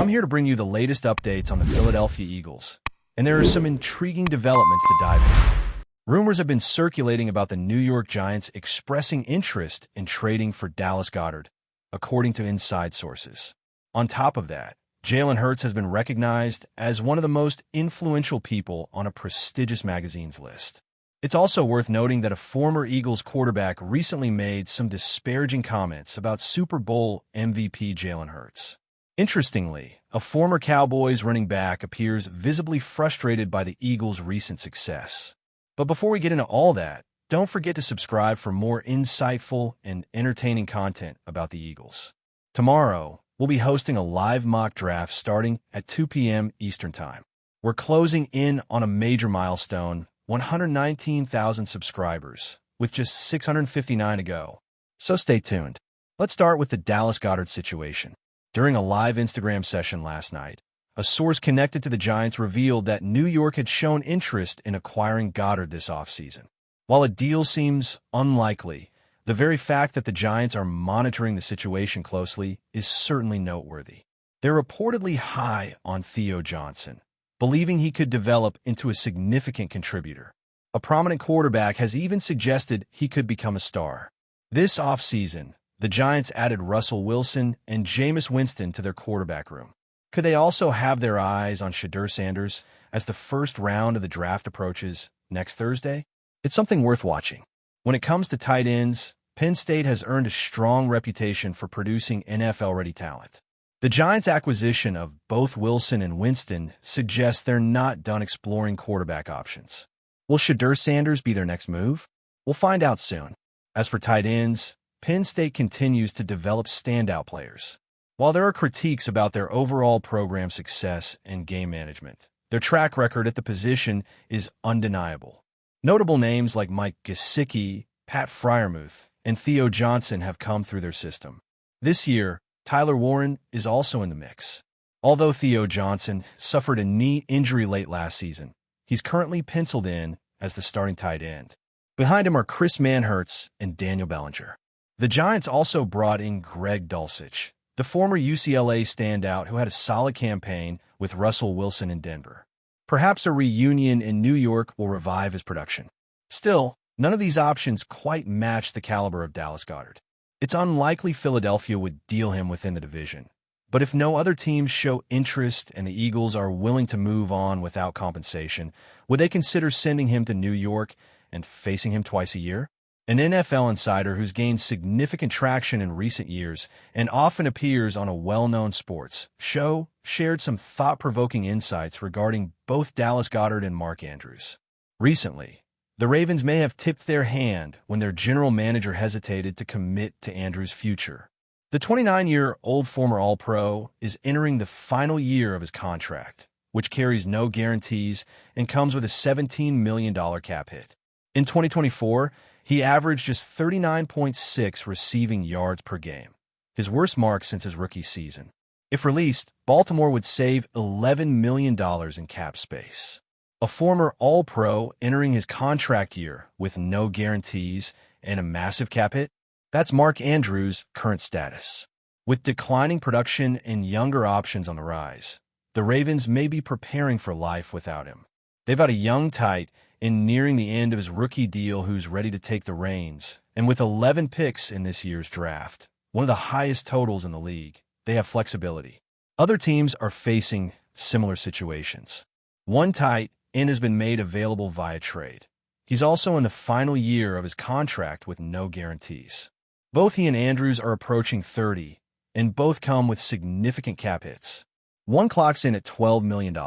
I'm here to bring you the latest updates on the Philadelphia Eagles, and there are some intriguing developments to dive into. Rumors have been circulating about the New York Giants expressing interest in trading for Dallas Goedert, according to inside sources. On top of that, Jalen Hurts has been recognized as one of the most influential people on a prestigious magazine's list. It's also worth noting that a former Eagles quarterback recently made some disparaging comments about Super Bowl MVP Jalen Hurts. Interestingly, a former Cowboys running back appears visibly frustrated by the Eagles' recent success. But before we get into all that, don't forget to subscribe for more insightful and entertaining content about the Eagles. Tomorrow, we'll be hosting a live mock draft starting at 2 p.m. Eastern Time. We're closing in on a major milestone, 119,000 subscribers, with just 659 to go. So stay tuned. Let's start with the Dallas Goedert situation. During a live Instagram session last night, a source connected to the Giants revealed that New York had shown interest in acquiring Goedert this offseason. While a deal seems unlikely, the very fact that the Giants are monitoring the situation closely is certainly noteworthy. They're reportedly high on Theo Johnson, believing he could develop into a significant contributor. A prominent quarterback has even suggested he could become a star. This offseason, the Giants added Russell Wilson and Jameis Winston to their quarterback room. Could they also have their eyes on Shedeur Sanders as the first round of the draft approaches next Thursday? It's something worth watching. When it comes to tight ends, Penn State has earned a strong reputation for producing NFL-ready talent. The Giants' acquisition of both Wilson and Winston suggests they're not done exploring quarterback options. Will Shedeur Sanders be their next move? We'll find out soon. As for tight ends, Penn State continues to develop standout players. While there are critiques about their overall program success and game management, their track record at the position is undeniable. Notable names like Mike Gesicki, Pat Freiermuth, and Theo Johnson have come through their system. This year, Tyler Warren is also in the mix. Although Theo Johnson suffered a knee injury late last season, he's currently penciled in as the starting tight end. Behind him are Chris Manhertz and Daniel Bellinger. The Giants also brought in Greg Dulcich, the former UCLA standout who had a solid campaign with Russell Wilson in Denver. Perhaps a reunion in New York will revive his production. Still, none of these options quite match the caliber of Dallas Goedert. It's unlikely Philadelphia would deal him within the division. But if no other teams show interest and the Eagles are willing to move on without compensation, would they consider sending him to New York and facing him twice a year? An NFL insider who's gained significant traction in recent years and often appears on a well-known sports show shared some thought-provoking insights regarding both Dallas Goedert and Mark Andrews. Recently, the Ravens may have tipped their hand when their general manager hesitated to commit to Andrews' future. The 29-year-old former All-Pro is entering the final year of his contract, which carries no guarantees and comes with a $17 million cap hit. In 2024, he averaged just 39.6 receiving yards per game, his worst mark since his rookie season. If released, Baltimore would save $11 million in cap space. A former All-Pro entering his contract year with no guarantees and a massive cap hit? That's Mark Andrews' current status. With declining production and younger options on the rise, the Ravens may be preparing for life without him. They've got a young tight end nearing the end of his rookie deal who's ready to take the reins, and with 11 picks in this year's draft, one of the highest totals in the league, they have flexibility. Other teams are facing similar situations. One tight end has been made available via trade. He's also in the final year of his contract with no guarantees. Both he and Andrews are approaching 30, and both come with significant cap hits. One clocks in at $12 million.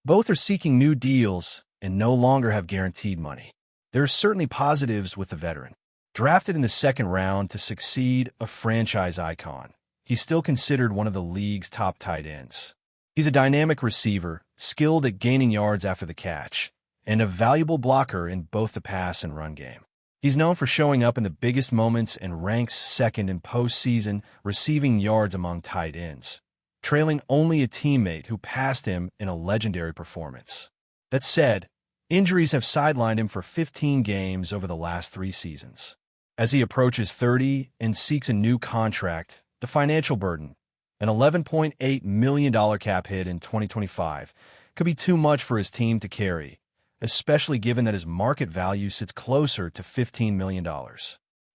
Both are seeking new deals and no longer have guaranteed money. There are certainly positives with the veteran. Drafted in the second round to succeed a franchise icon, he's still considered one of the league's top tight ends. He's a dynamic receiver, skilled at gaining yards after the catch, and a valuable blocker in both the pass and run game. He's known for showing up in the biggest moments and ranks second in postseason receiving yards among tight ends, trailing only a teammate who passed him in a legendary performance. That said, injuries have sidelined him for 15 games over the last 3 seasons. As he approaches 30 and seeks a new contract, the financial burden An $11.8 million cap hit in 2025 could be too much for his team to carry, especially given that his market value sits closer to $15 million.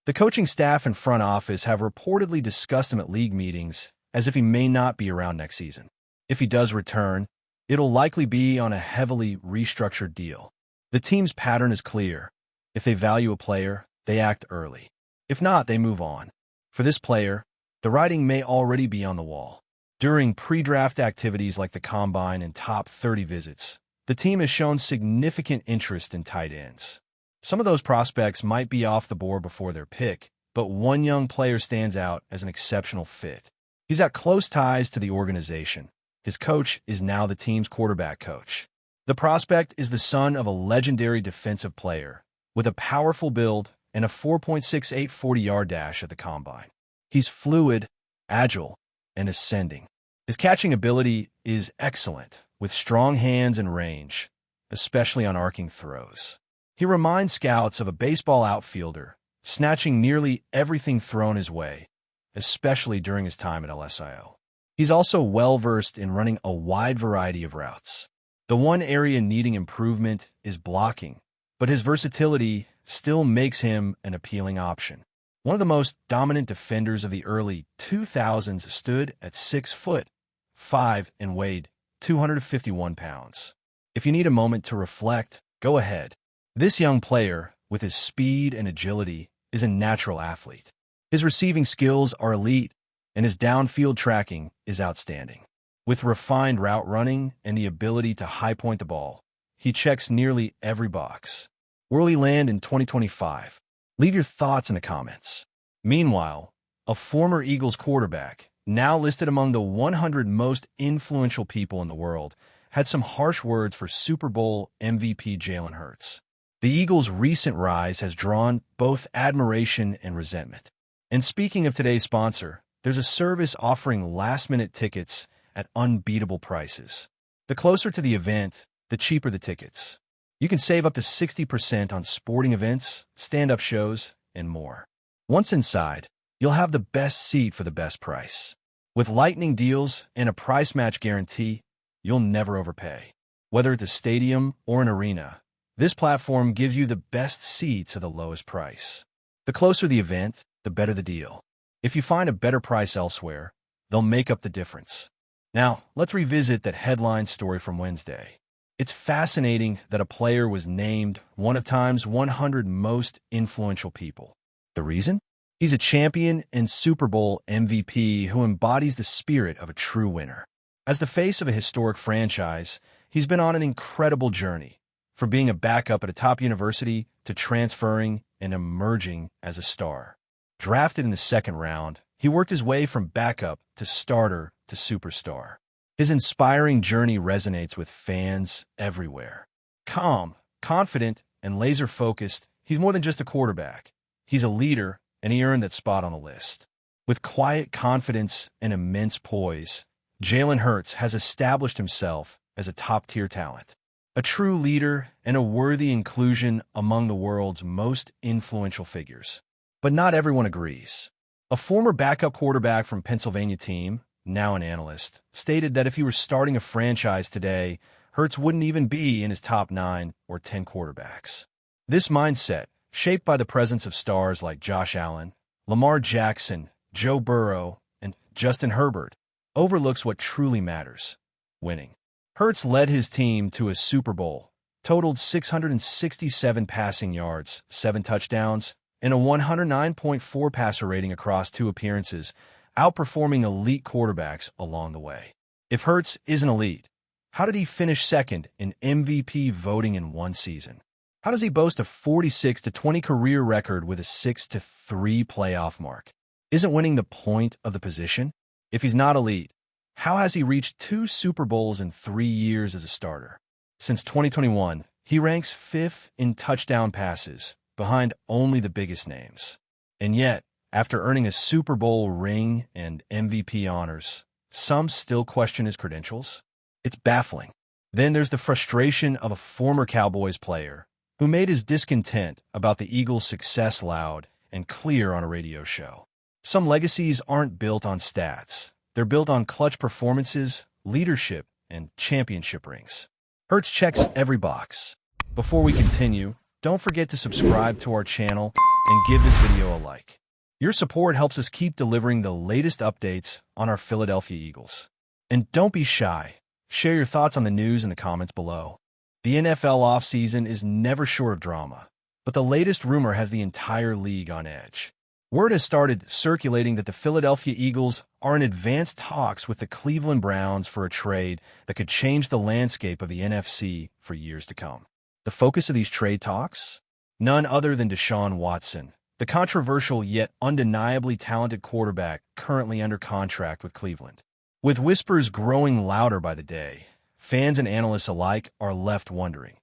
The coaching staff and front office have reportedly discussed him at league meetings as if he may not be around next season. If he does return, it'll likely be on a heavily restructured deal. The team's pattern is clear. If they value a player, they act early. If not, they move on. For this player, the writing may already be on the wall. During pre-draft activities like the Combine and top 30 visits, the team has shown significant interest in tight ends. Some of those prospects might be off the board before their pick, but one young player stands out as an exceptional fit. He's got close ties to the organization. His coach is now the team's quarterback coach. The prospect is the son of a legendary defensive player with a powerful build and a 4.68 40-yard dash at the Combine. He's fluid, agile, and ascending. His catching ability is excellent, with strong hands and range, especially on arcing throws. He reminds scouts of a baseball outfielder, snatching nearly everything thrown his way, especially during his time at LSIO. He's also well-versed in running a wide variety of routes. The one area needing improvement is blocking, but his versatility still makes him an appealing option. One of the most dominant defenders of the early 2000s stood at 6'5" and weighed 251 pounds. If you need a moment to reflect, go ahead. This young player, with his speed and agility, is a natural athlete. His receiving skills are elite, and his downfield tracking is outstanding. With refined route running and the ability to high-point the ball, he checks nearly every box. Where will he land in 2025? Leave your thoughts in the comments. Meanwhile, a former Eagles quarterback, now listed among the 100 most influential people in the world, had some harsh words for Super Bowl MVP Jalen Hurts. The Eagles' recent rise has drawn both admiration and resentment. And speaking of today's sponsor, there's a service offering last-minute tickets at unbeatable prices. The closer to the event, the cheaper the tickets. You can save up to 60% on sporting events, stand-up shows, and more. Once inside, you'll have the best seat for the best price. With lightning deals and a price match guarantee, you'll never overpay. Whether it's a stadium or an arena, this platform gives you the best seats at the lowest price. The closer the event, the better the deal. If you find a better price elsewhere, they'll make up the difference. Now, let's revisit that headline story from Wednesday. It's fascinating that a player was named one of Time's 100 most influential people. The reason? He's a champion and Super Bowl MVP who embodies the spirit of a true winner. As the face of a historic franchise, he's been on an incredible journey, from being a backup at a top university to transferring and emerging as a star. Drafted in the second round, he worked his way from backup to starter to superstar. His inspiring journey resonates with fans everywhere. Calm, confident, and laser-focused, he's more than just a quarterback. He's a leader, and he earned that spot on the list. With quiet confidence and immense poise, Jalen Hurts has established himself as a top-tier talent, a true leader and a worthy inclusion among the world's most influential figures. But not everyone agrees. A former backup quarterback from Pennsylvania team, now an analyst, stated that if he were starting a franchise today, Hurts wouldn't even be in his top 9 or 10 quarterbacks. This mindset, shaped by the presence of stars like Josh Allen, Lamar Jackson, Joe Burrow, and Justin Herbert, overlooks what truly matters: winning. Hurts led his team to a Super Bowl, totaled 667 passing yards, 7 touchdowns, and a 109.4 passer rating across 2 appearances, outperforming elite quarterbacks along the way. If Hurts isn't elite, how did he finish second in MVP voting in one season? How does he boast a 46-20 career record with a 6-3 playoff mark? Isn't winning the point of the position? If he's not elite, how has he reached 2 Super Bowls in 3 years as a starter? Since 2021, he ranks 5th in touchdown passes, behind only the biggest names. And yet, after earning a Super Bowl ring and MVP honors, some still question his credentials. It's baffling. Then there's the frustration of a former Cowboys player who made his discontent about the Eagles' success loud and clear on a radio show. Some legacies aren't built on stats. They're built on clutch performances, leadership, and championship rings. Hurts checks every box. Before we continue, don't forget to subscribe to our channel and give this video a like. Your support helps us keep delivering the latest updates on our Philadelphia Eagles. And don't be shy. Share your thoughts on the news in the comments below. The NFL offseason is never short of drama, but the latest rumor has the entire league on edge. Word has started circulating that the Philadelphia Eagles are in advanced talks with the Cleveland Browns for a trade that could change the landscape of the NFC for years to come. The focus of these trade talks? None other than Deshaun Watson, the controversial yet undeniably talented quarterback currently under contract with Cleveland. With whispers growing louder by the day, fans and analysts alike are left wondering,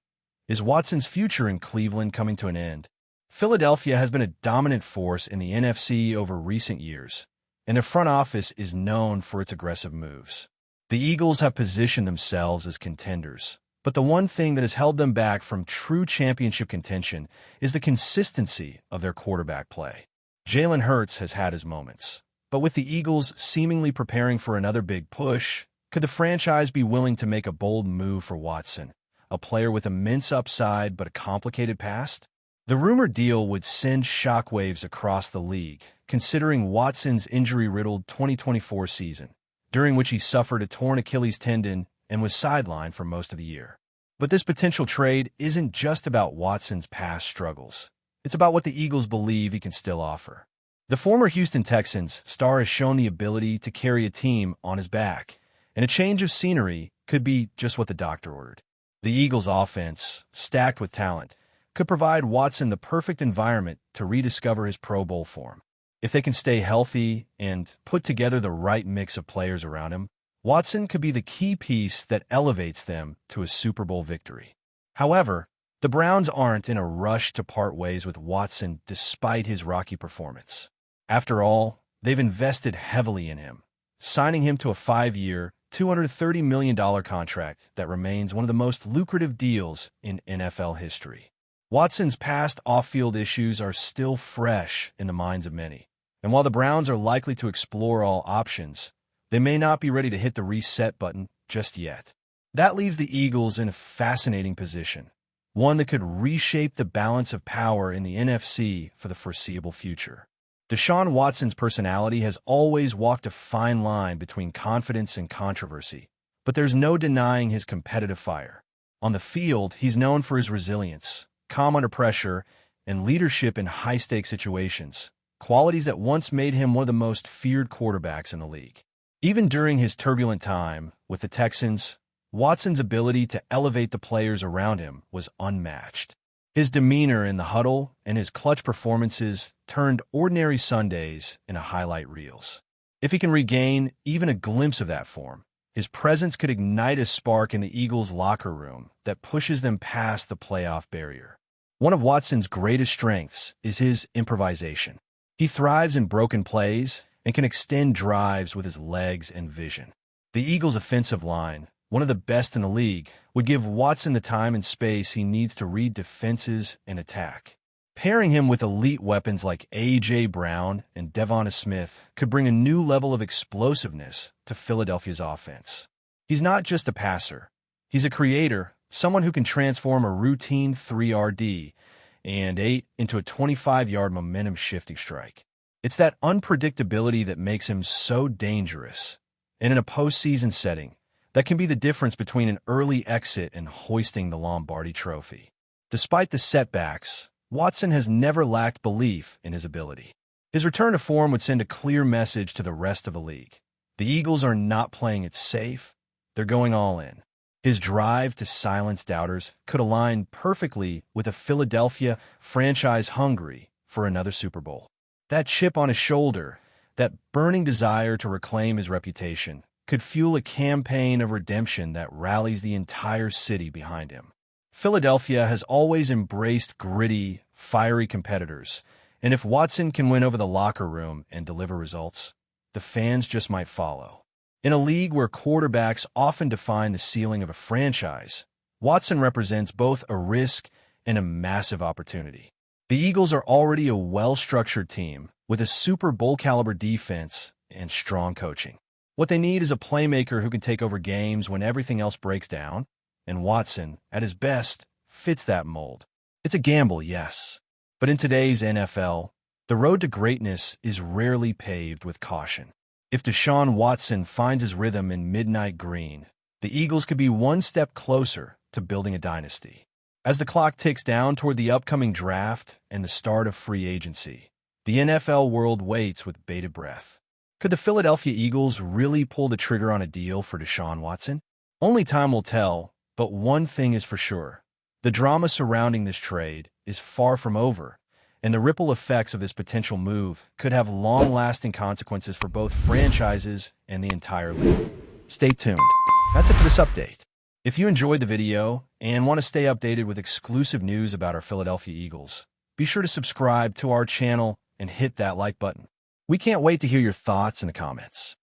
is Watson's future in Cleveland coming to an end? Philadelphia has been a dominant force in the NFC over recent years, and the front office is known for its aggressive moves. The Eagles have positioned themselves as contenders, but the one thing that has held them back from true championship contention is the consistency of their quarterback play. Jalen Hurts has had his moments, but with the Eagles seemingly preparing for another big push, could the franchise be willing to make a bold move for Watson, a player with immense upside but a complicated past? The rumored deal would send shockwaves across the league, considering Watson's injury-riddled 2024 season, during which he suffered a torn Achilles tendon and was sidelined for most of the year. But this potential trade isn't just about Watson's past struggles. It's about what the Eagles believe he can still offer. The former Houston Texans star has shown the ability to carry a team on his back, and a change of scenery could be just what the doctor ordered. The Eagles' offense, stacked with talent, could provide Watson the perfect environment to rediscover his Pro Bowl form. If they can stay healthy and put together the right mix of players around him, Watson could be the key piece that elevates them to a Super Bowl victory. However, the Browns aren't in a rush to part ways with Watson despite his rocky performance. After all, they've invested heavily in him, signing him to a 5-year, $230 million contract that remains one of the most lucrative deals in NFL history. Watson's past off-field issues are still fresh in the minds of many, and while the Browns are likely to explore all options, they may not be ready to hit the reset button just yet. That leaves the Eagles in a fascinating position, one that could reshape the balance of power in the NFC for the foreseeable future. Deshaun Watson's personality has always walked a fine line between confidence and controversy, but there's no denying his competitive fire. On the field, he's known for his resilience, calm under pressure, and leadership in high-stakes situations, qualities that once made him one of the most feared quarterbacks in the league. Even during his turbulent time with the Texans, Watson's ability to elevate the players around him was unmatched. His demeanor in the huddle and his clutch performances turned ordinary Sundays into highlight reels. If he can regain even a glimpse of that form, his presence could ignite a spark in the Eagles' locker room that pushes them past the playoff barrier. One of Watson's greatest strengths is his improvisation. He thrives in broken plays and can extend drives with his legs and vision. The Eagles' offensive line, one of the best in the league, would give Watson the time and space he needs to read defenses and attack. Pairing him with elite weapons like A.J. Brown and Devonta Smith could bring a new level of explosiveness to Philadelphia's offense. He's not just a passer. He's a creator, someone who can transform a routine 3-yard and 8 into a 25-yard momentum-shifting strike. It's that unpredictability that makes him so dangerous. And in a postseason setting, that can be the difference between an early exit and hoisting the Lombardi Trophy. Despite the setbacks, Watson has never lacked belief in his ability. His return to form would send a clear message to the rest of the league. The Eagles are not playing it safe, they're going all in. His drive to silence doubters could align perfectly with a Philadelphia franchise hungry for another Super Bowl. That chip on his shoulder, that burning desire to reclaim his reputation, could fuel a campaign of redemption that rallies the entire city behind him. Philadelphia has always embraced gritty, fiery competitors, and if Watson can win over the locker room and deliver results, the fans just might follow. In a league where quarterbacks often define the ceiling of a franchise, Watson represents both a risk and a massive opportunity. The Eagles are already a well-structured team with a Super Bowl-caliber defense and strong coaching. What they need is a playmaker who can take over games when everything else breaks down, and Watson, at his best, fits that mold. It's a gamble, yes, but in today's NFL, the road to greatness is rarely paved with caution. If Deshaun Watson finds his rhythm in midnight green, the Eagles could be one step closer to building a dynasty. As the clock ticks down toward the upcoming draft and the start of free agency, the NFL world waits with bated breath. Could the Philadelphia Eagles really pull the trigger on a deal for Deshaun Watson? Only time will tell, but one thing is for sure. The drama surrounding this trade is far from over, and the ripple effects of this potential move could have long-lasting consequences for both franchises and the entire league. Stay tuned. That's it for this update. If you enjoyed the video and want to stay updated with exclusive news about our Philadelphia Eagles, be sure to subscribe to our channel and hit that like button. We can't wait to hear your thoughts in the comments.